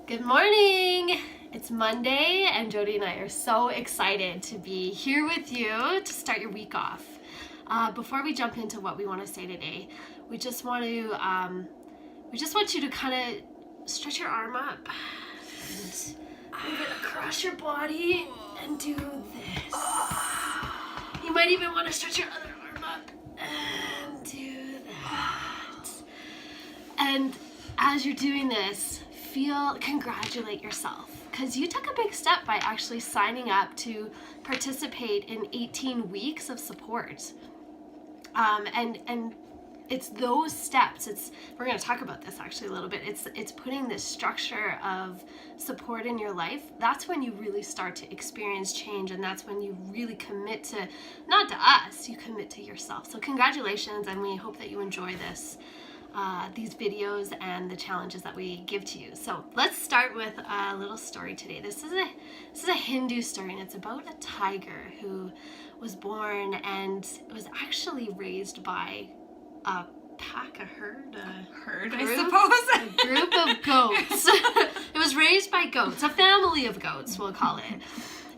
Good morning! It's Monday and Jody and I are so excited to be here with you to start your week off. Before we jump into what we want to say today, we just want you to kind of stretch your arm up and move it across your body and do this. You might even want to stretch your other arm up and do that. And as you're doing this, congratulate yourself, because you took a big step by actually signing up to participate in 18 weeks of support. And it's those steps. We're going to talk about this actually a little bit. It's putting this structure of support in your life. That's when you really start to experience change, and that's when you really commit to, not to us, you commit to yourself. So congratulations, and we hope that you enjoy these videos and the challenges that we give to you. So let's start with a little story today. This is a Hindu story, and it's about a tiger who was born and was actually raised by a herd, I suppose. A group of goats. It was raised by goats, a family of goats, we'll call it.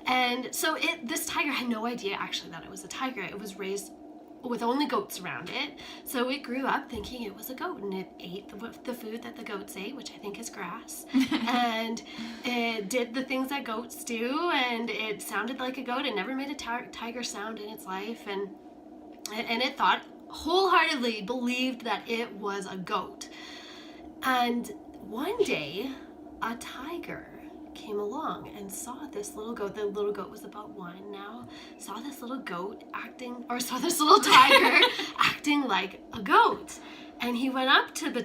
And so this tiger had no idea actually that it was a tiger. It was raised with only goats around it, so it grew up thinking it was a goat, and it ate the food that the goats ate, which I think is grass, and it did the things that goats do, and it sounded like a goat. It never made a tiger sound in its life, and it thought, wholeheartedly believed that it was a goat. And one day a tiger came along and saw this little goat. The little goat was about 1 now. Saw this little tiger acting like a goat. And he went up to the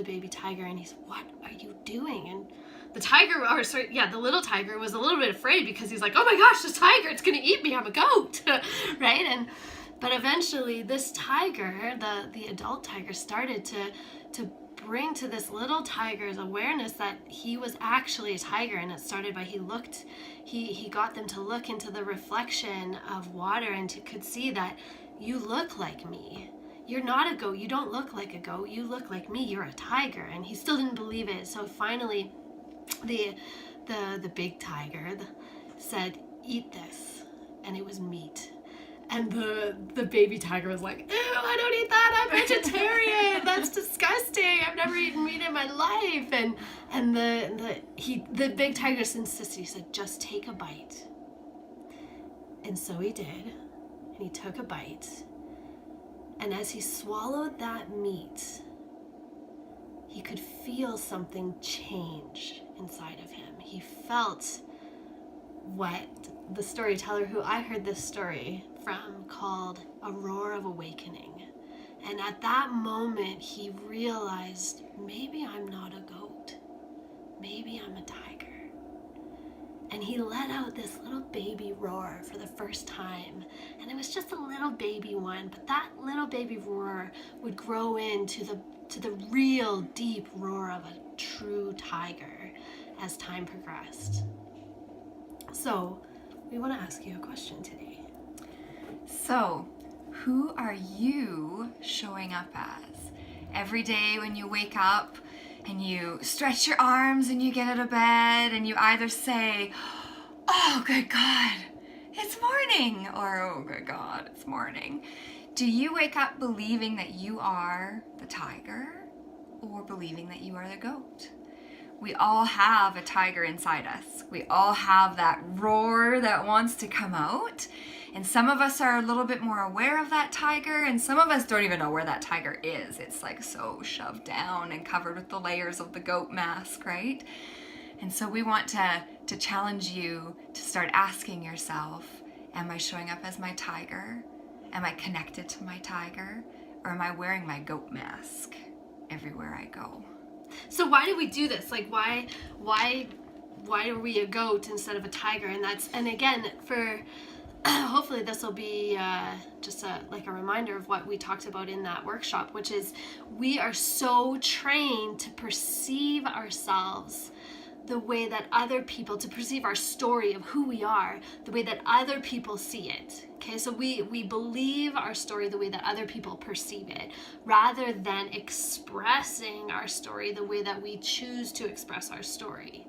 baby tiger, and he said, "What are you doing?" And the little tiger was a little bit afraid, because he's like, "Oh my gosh, this tiger, it's gonna eat me, I'm a goat." Right? But eventually this tiger, the adult tiger, started to bring to this little tiger's awareness that he was actually a tiger. And it started by he got them to look into the reflection of water, and could see that you look like me. You're not a goat. You don't look like a goat. You look like me. You're a tiger. And he still didn't believe it. So finally the big tiger said, "Eat this." And it was meat. And the baby tiger was like, "Ew, I don't eat that, I'm vegetarian, that's disgusting, I've never eaten meat in my life." And the big tiger insisted. He said, "Just take a bite." And so he did, and he took a bite. And as he swallowed that meat, he could feel something change inside of him. He felt what the storyteller who I heard this story from called a roar of awakening. And at that moment he realized, maybe I'm not a goat, maybe I'm a tiger. And he let out this little baby roar for the first time, and it was just a little baby one, but that little baby roar would grow into the real deep roar of a true tiger as time progressed. So we want to ask you a question today. So, who are you showing up as? Every day when you wake up and you stretch your arms and you get out of bed, and you either say, "Oh, good God, it's morning," or "Oh, good God, it's morning." Do you wake up believing that you are the tiger, or believing that you are the goat? We all have a tiger inside us. We all have that roar that wants to come out. And some of us are a little bit more aware of that tiger, and some of us don't even know where that tiger is. It's like so shoved down and covered with the layers of the goat mask, right? And so we want to challenge you to start asking yourself, am I showing up as my tiger? Am I connected to my tiger? Or am I wearing my goat mask everywhere I go? So why do we do this? Like, why are we a goat instead of a tiger? And again, for hopefully this will be just a reminder of what we talked about in that workshop, which is we are so trained to perceive ourselves the way that other people, to perceive our story of who we are, the way that other people see it. Okay, so we believe our story the way that other people perceive it, rather than expressing our story the way that we choose to express our story.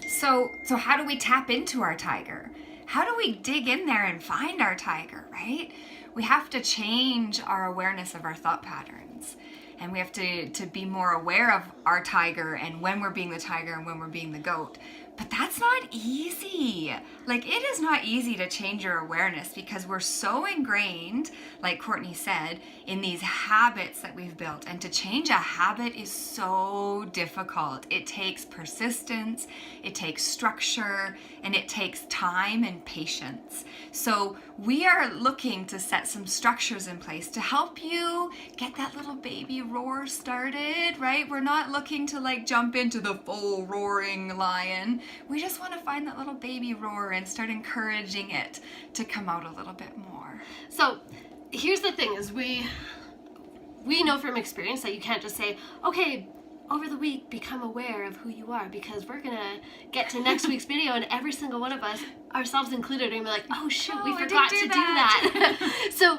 So how do we tap into our tiger? How do we dig in there and find our tiger, right? We have to change our awareness of our thought patterns. And we have to be more aware of our tiger and when we're being the tiger and when we're being the goat. But that's not easy. Like, it is not easy to change your awareness because we're so ingrained, like Courtney said, in these habits that we've built. And to change a habit is so difficult. It takes persistence, it takes structure, and it takes time and patience. So we are looking to set some structures in place to help you get that little baby roar started, right? We're not looking to like jump into the full roaring lion. We just want to find that little baby roar and start encouraging it to come out a little bit more. So here's the thing is we know from experience that you can't just say, okay, over the week, become aware of who you are, because we're going to get to next week's video and every single one of us, ourselves included, are going to be like, oh shoot, we forgot to do that. So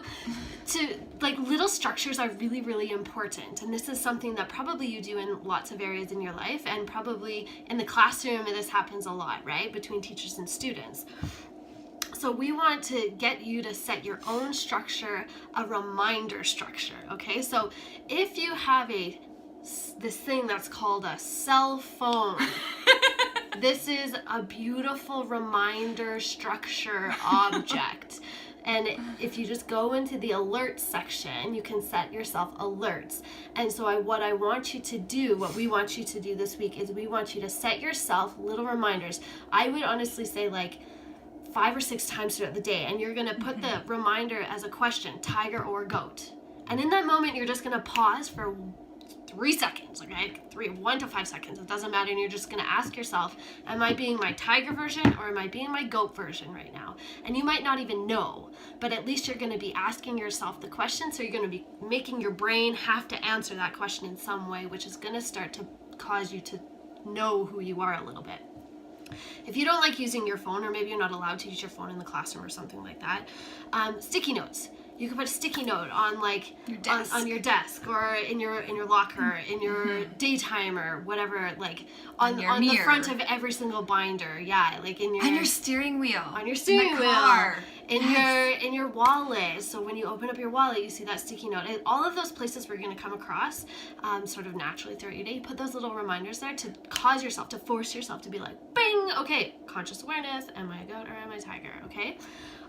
like little structures are really, really important. And this is something that probably you do in lots of areas in your life, and probably in the classroom, and this happens a lot, right? Between teachers and students. So we want to get you to set your own structure, a reminder structure, okay? So if you have this thing that's called a cell phone, this is a beautiful reminder structure object. And if you just go into the alerts section, you can set yourself alerts. And so what we want you to do this week is we want you to set yourself little reminders. I would honestly say like 5 or 6 times throughout the day. And you're going to put the reminder as a question, tiger or goat. And in that moment, you're just going to pause for 3 seconds, okay? 1 to 5 seconds, it doesn't matter. And you're just gonna ask yourself, am I being my tiger version or am I being my goat version right now? And you might not even know, but at least you're gonna be asking yourself the question, so you're gonna be making your brain have to answer that question in some way, which is gonna start to cause you to know who you are a little bit. If you don't like using your phone, or maybe you're not allowed to use your phone in the classroom or something like that, sticky notes. You can put a sticky note on like on your desk, or in your locker, in your daytimer, whatever, like on the front of every single binder. Yeah, like on your steering wheel. On your steering wheel. Car. In your wallet. So when you open up your wallet, you see that sticky note. And all of those places we're going to come across sort of naturally throughout your day. Put those little reminders there to cause yourself, to force yourself to be like, bing, okay, conscious awareness, am I a goat or am I a tiger, okay?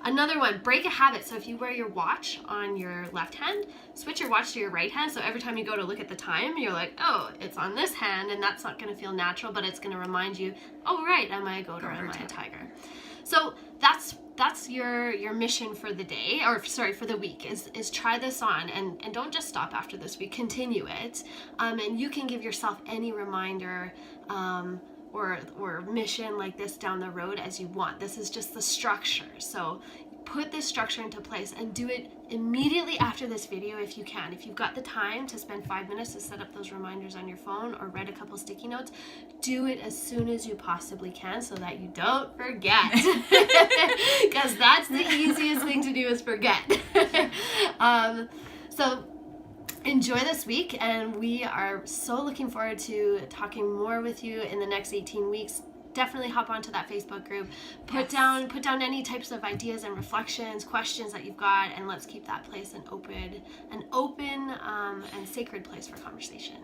Another one, break a habit. So if you wear your watch on your left hand, switch your watch to your right hand. So every time you go to look at the time, you're like, oh, it's on this hand, and that's not going to feel natural, but it's going to remind you, oh, right, am I a goat or am I a tiger? So that's your mission for the day, or sorry, for the week, is try this on, and don't just stop after this week, continue it. And you can give yourself any reminder or mission like this down the road as you want. This is just the structure. So put this structure into place and do it immediately after this video if you can. If you've got the time to spend 5 minutes to set up those reminders on your phone or write a couple sticky notes, do it as soon as you possibly can so that you don't forget. Because that's the easiest thing to do, is forget. So enjoy this week, and we are so looking forward to talking more with you in the next 18 weeks. Definitely hop onto that Facebook group. Put down any types of ideas and reflections, questions that you've got, and let's keep that place an open and sacred place for conversation.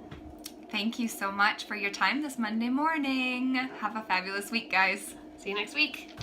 Thank you so much for your time this Monday morning. Have a fabulous week, guys. See you next week.